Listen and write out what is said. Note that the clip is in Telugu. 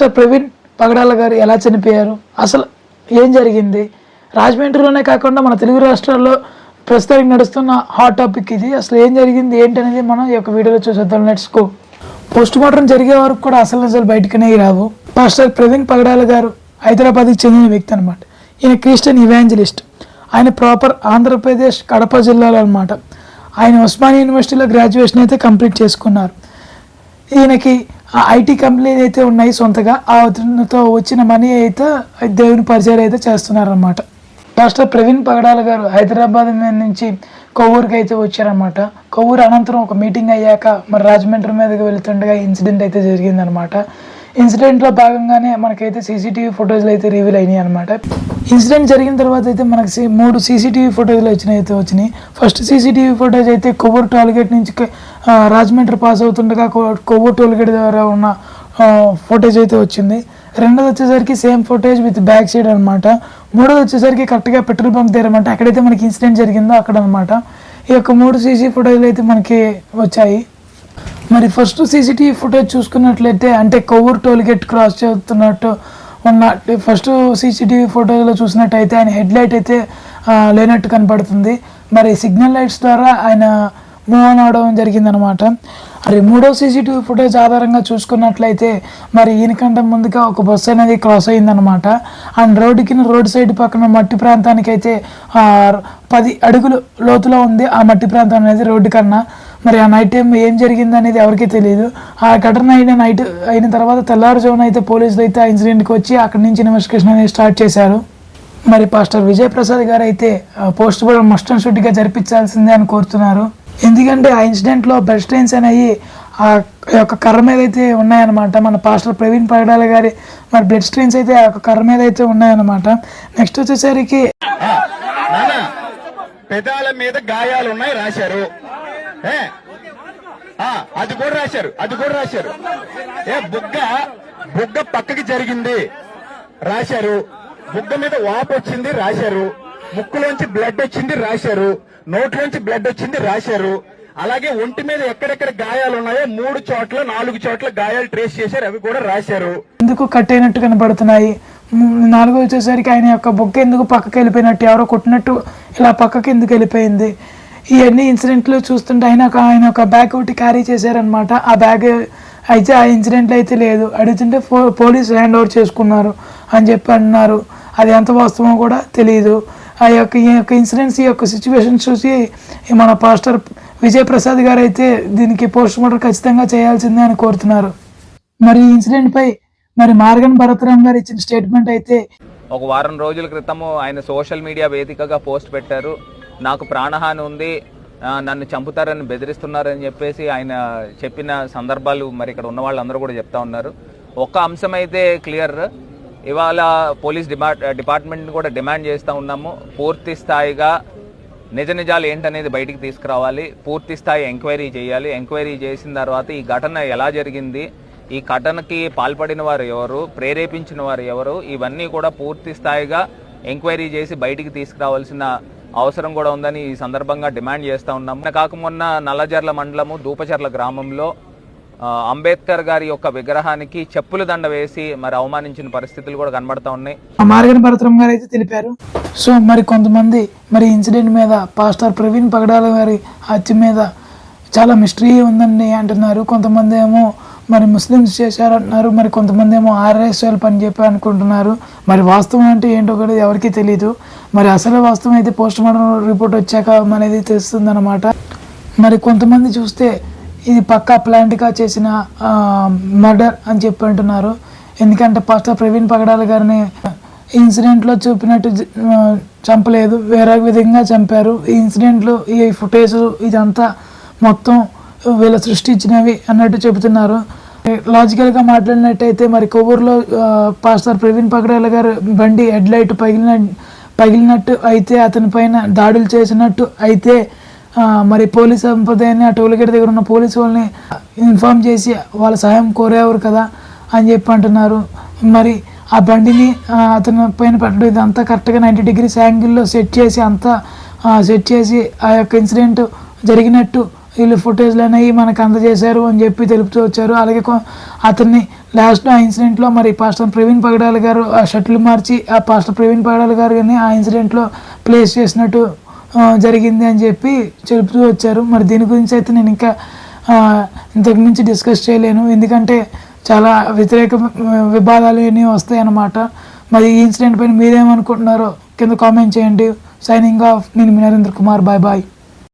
పాస్టర్ ప్రవీణ్ పగడాల గారు ఎలా చనిపోయారు, అసలు ఏం జరిగింది, రాజమండ్రిలోనే కాకుండా మన తెలుగు రాష్ట్రాల్లో ప్రస్తుతానికి నడుస్తున్న హాట్ టాపిక్ ఇది. అసలు ఏం జరిగింది ఏంటి అనేది మనం ఈ యొక్క వీడియోలో చూసేద్దాం. Let's go. పోస్ట్ మార్టం జరిగే వరకు కూడా అసలు నిజాలు బయటకునే రావు. పాస్టర్ ప్రవీణ్ పగడాల గారు హైదరాబాద్కి చెందిన వ్యక్తి అనమాట. ఈయన క్రిస్టియన్ ఇవాంజలిస్ట్. ఆయన ప్రాపర్ ఆంధ్రప్రదేశ్ కడప జిల్లాలో అనమాట. ఆయన ఉస్మానియా యూనివర్సిటీలో గ్రాడ్యుయేషన్ అయితే కంప్లీట్ చేసుకున్నారు. ఈయనకి ఐటీ కంపెనీలు అయితే ఉన్నాయి సొంతగా. అతనితో వచ్చిన మనీ అయితే దేవుని పరిచయం అయితే చేస్తున్నారన్నమాట. పాస్టర్ ప్రవీణ్ పగడాల గారు హైదరాబాద్ మీద నుంచి కొవ్వూరుకి అయితే వచ్చారనమాట. కొవ్వూరు అనంతరం ఒక మీటింగ్ అయ్యాక మరి రాజమండ్రి మీదకి వెళ్తుండగా ఇన్సిడెంట్ అయితే జరిగిందనమాట. ఇన్సిడెంట్లో భాగంగానే మనకైతే సీసీటీవీ ఫొటోస్లు అయితే రివీల్ అయినాయి అనమాట. ఇన్సిడెంట్ జరిగిన తర్వాత అయితే మనకి 3 సీసీటీవీ ఫొటోస్లు వచ్చినాయి. ఫస్ట్ సీసీటీవీ ఫొటోస్ అయితే కొవ్వూరు టోల్గేట్ నుంచి రాజమండ్రి పాస్ అవుతుండగా కొవ్వూరు టోల్గేట్ ద్వారా ఉన్న ఫొటేజ్ అయితే వచ్చింది. రెండోది వచ్చేసరికి same footage with back side అనమాట. మూడోది వచ్చేసరికి కరెక్ట్గా పెట్రోల్ బంక్ దగ్గర అనమాట, ఎక్కడైతే మనకి ఇన్సిడెంట్ జరిగిందో అక్కడ అనమాట. ఈ యొక్క 3 సీసీ ఫొటోస్లు అయితే మనకి వచ్చాయి. మరి ఫస్ట్ సీసీటీవీ ఫుటేజ్ చూసుకున్నట్లయితే అంటే కొవ్వూరు టోల్గేట్ క్రాస్ చేస్తున్నట్టు ఉన్న ఫస్ట్ సీసీటీవీ ఫోటోలో చూసినట్టయితే ఆయన హెడ్ లైట్ అయితే లేనట్టు కనపడుతుంది. మరి సిగ్నల్ లైట్స్ ద్వారా ఆయన మూవ్ ఆన్ అవడం జరిగిందనమాట. మరి మూడో సీసీటీవీ ఫుటేజ్ ఆధారంగా చూసుకున్నట్లయితే మరి ఈయనకంటే ముందుగా ఒక బస్సు అనేది క్రాస్ అయిందనమాట. అండ్ రోడ్ సైడ్ పక్కన మట్టి ప్రాంతానికి అయితే 10 అడుగులు లోతులో ఉంది ఆ మట్టి ప్రాంతం అనేది రోడ్డు కన్నా. మరి ఆ నైట్ టైం ఏం జరిగింది అనేది ఎవరికీ తెలియదు. ఆ ఘటన అయిన తర్వాత తెల్లారుజామున అయితే పోలీసులు అయితే ఆ ఇన్సిడెంట్కి వచ్చి అక్కడి నుంచి ఇన్వెస్టిగేషన్ అనేది స్టార్ట్ చేశారు. మరి పాస్టర్ విజయ్ ప్రసాద్ గారు అయితే పోస్ట్ మార్టం మస్ట్ అండ్ షుడ్గా జరిపించాల్సిందే అని కోరుతున్నారు. ఎందుకంటే ఆ ఇన్సిడెంట్లో బ్లడ్ స్టెయిన్స్ అనేవి ఆ యొక్క కర్ర మీద అయితే ఉన్నాయన్నమాట. మన పాస్టర్ ప్రవీణ్ పగడాల గారి మరి బ్లడ్ స్టెయిన్స్ అయితే ఆ కర్ర మీద అయితే ఉన్నాయన్నమాట. నెక్స్ట్ వచ్చేసరికి పెదాల మీద గాయాలు ఉన్నాయి రాశారు. అది కూడా రాశారు. బుగ్గ పక్కకి జరిగింది రాశారు. బుగ్గ మీద వాపు వచ్చింది రాశారు. ముక్కులోంచి బ్లడ్ వచ్చింది రాశారు. నోట్లోంచి బ్లడ్ వచ్చింది రాశారు. అలాగే ఒంటి మీద ఎక్కడెక్కడ గాయాలు ఉన్నాయో 3 చోట్ల 4 చోట్ల గాయాలు ట్రేస్ చేశారు, అవి కూడా రాశారు. ఎందుకు కట్ అయినట్టు కనబడుతున్నాయి. 4 వచ్చేసరికి ఆయన యొక్క బొగ్గ ఎందుకు పక్కకి వెళ్ళిపోయినట్టు, ఎవరో కొట్టినట్టు ఇలా పక్కకి ఎందుకు వెళ్ళిపోయింది. ఇవన్నీ ఇన్సిడెంట్లు చూస్తుంటే ఆయన ఒక బ్యాగ్ ఒకటి క్యారీ చేశారనమాట. ఆ బ్యాగ్ అయితే ఆ ఇన్సిడెంట్లు అయితే లేదు. అడుగుతుంటే పోలీసు హ్యాండ్ ఓవర్ చేసుకున్నారు అని చెప్పి అన్నారు. అది ఎంత వాస్తవమో కూడా తెలియదు. ఈ యొక్క ఇన్సిడెంట్స్, ఈ యొక్క సిచ్యువేషన్ చూసి మన పాస్టర్ విజయ్ ప్రసాద్ గారు అయితే దీనికి పోస్ట్ మార్టం ఖచ్చితంగా చేయాల్సిందే అని కోరుతున్నారు. మరి ఈ ఇన్సిడెంట్ పై మరి మార్గన్ భరతరామ్ గారు ఇచ్చిన స్టేట్మెంట్ అయితే ఒక వారం రోజుల క్రితము ఆయన సోషల్ మీడియా వేదికగా పోస్ట్ పెట్టారు. నాకు ప్రాణహాని ఉంది, నన్ను చంపుతారని బెదిరిస్తున్నారని చెప్పేసి ఆయన చెప్పిన సందర్భాలు మరి ఇక్కడ ఉన్న వాళ్ళందరూ కూడా చెప్తా ఉన్నారు. ఒక్క అంశం అయితే క్లియర్, ఇవాళ పోలీస్ డిపార్ట్మెంట్ని కూడా డిమాండ్ చేస్తూ ఉన్నాము. పూర్తి స్థాయిగా నిజాలు ఏంటనేది బయటికి తీసుకురావాలి. పూర్తి స్థాయి ఎంక్వైరీ చేయాలి. ఎంక్వైరీ చేసిన తర్వాత ఈ ఘటన ఎలా జరిగింది, ఈ ఘటనకి పాల్పడిన వారు ఎవరు, ప్రేరేపించిన వారు ఎవరు, ఇవన్నీ కూడా పూర్తి స్థాయిగా ఎంక్వైరీ చేసి బయటికి తీసుకురావాల్సిన అవసరం కూడా ఉందని ఈ సందర్భంగా డిమాండ్ చేస్తూ ఉన్నాము. కాకమున్న నల్లజర్ల మండలము దూపచర్ల గ్రామంలో అంబేద్కర్ గారి యొక్క విగ్రహానికి చెప్పుల దండ వేసి మరి అవమానించిన పరిస్థితులు కూడా కనబడతా ఉన్నాయి. మార్గన్ భరతరామ్ గారు అయితే తెలిపారు. సో మరి కొంతమంది మరి ఇన్సిడెంట్ మీద పాస్టర్ ప్రవీణ్ పగడాల గారి హత్య మీద చాలా మిస్టరీ ఉందని అంటున్నారు. కొంతమంది ఏమో మరి ముస్లిమ్స్ చేశారంటున్నారు. మరి కొంతమంది ఏమో RSL పని చెప్పి అనుకుంటున్నారు. మరి వాస్తవం అంటే ఏంటో కూడా ఎవరికీ తెలియదు. మరి అసలు వాస్తవం అయితే పోస్ట్ మార్టం రిపోర్ట్ వచ్చాక అనేది తెలుస్తుంది అనమాట. మరి కొంతమంది చూస్తే ఇది పక్కా ప్లాంట్గా చేసిన మర్డర్ అని చెప్పి అంటున్నారు. ఎందుకంటే పాస్టర్ ప్రవీణ్ పగడాల గారిని ఇన్సిడెంట్లో చూపినట్టు చంపలేదు, వేరే విధంగా చంపారు. ఈ ఇన్సిడెంట్లు, ఈ ఫుటేజ్ ఇదంతా మొత్తం వీళ్ళు సృష్టించినవి అన్నట్టు చెబుతున్నారు. లాజికల్గా మాట్లాడినట్టయితే మరి కొవ్వూరులో పాస్టర్ ప్రవీణ్ పగడాల గారు బండి హెడ్ లైట్ పగిలినట్టు అయితే, అతని పైన దాడులు చేసినట్టు అయితే మరి పోలీస్ సంప్రదాయాన్ని ఆ టోల్గేట్ దగ్గర ఉన్న పోలీసు వాళ్ళని ఇన్ఫామ్ చేసి వాళ్ళ సహాయం కోరేవారు కదా అని చెప్పి అంటున్నారు. మరి ఆ బండిని అతని పైన పెట్టడం ఇదంతా కరెక్ట్గా 90 degrees యాంగిల్లో సెట్ చేసి ఆ యొక్క ఇన్సిడెంట్ జరిగినట్టు వీళ్ళు ఫుటేజ్లు అనేవి మనకు అందజేశారు అని చెప్పి తెలుపుతూ వచ్చారు. అలాగే అతన్ని లాస్ట్ ఆ ఇన్సిడెంట్లో మరి పాస్టర్ ప్రవీణ్ పగడాల గారు ఆ షర్ట్లు మార్చి ఆ పాస్టర్ ప్రవీణ్ పగడాల గారు కానీ ఆ ఇన్సిడెంట్లో ప్లేస్ చేసినట్టు జరిగింది అని చెప్పి చెబుతూ వచ్చారు. మరి దీని గురించి అయితే నేను ఇంకా ఇంతకు మించి డిస్కస్ చేయలేను, ఎందుకంటే చాలా వ్యతిరేక విభాగాలు అన్నీ వస్తాయి అన్నమాట. మరి ఈ ఇన్సిడెంట్ పైన మీరేమనుకుంటున్నారో కింద కామెంట్ చేయండి. సైనింగ్ ఆఫ్, నేను మీ నరేంద్ర కుమార్. Bye bye.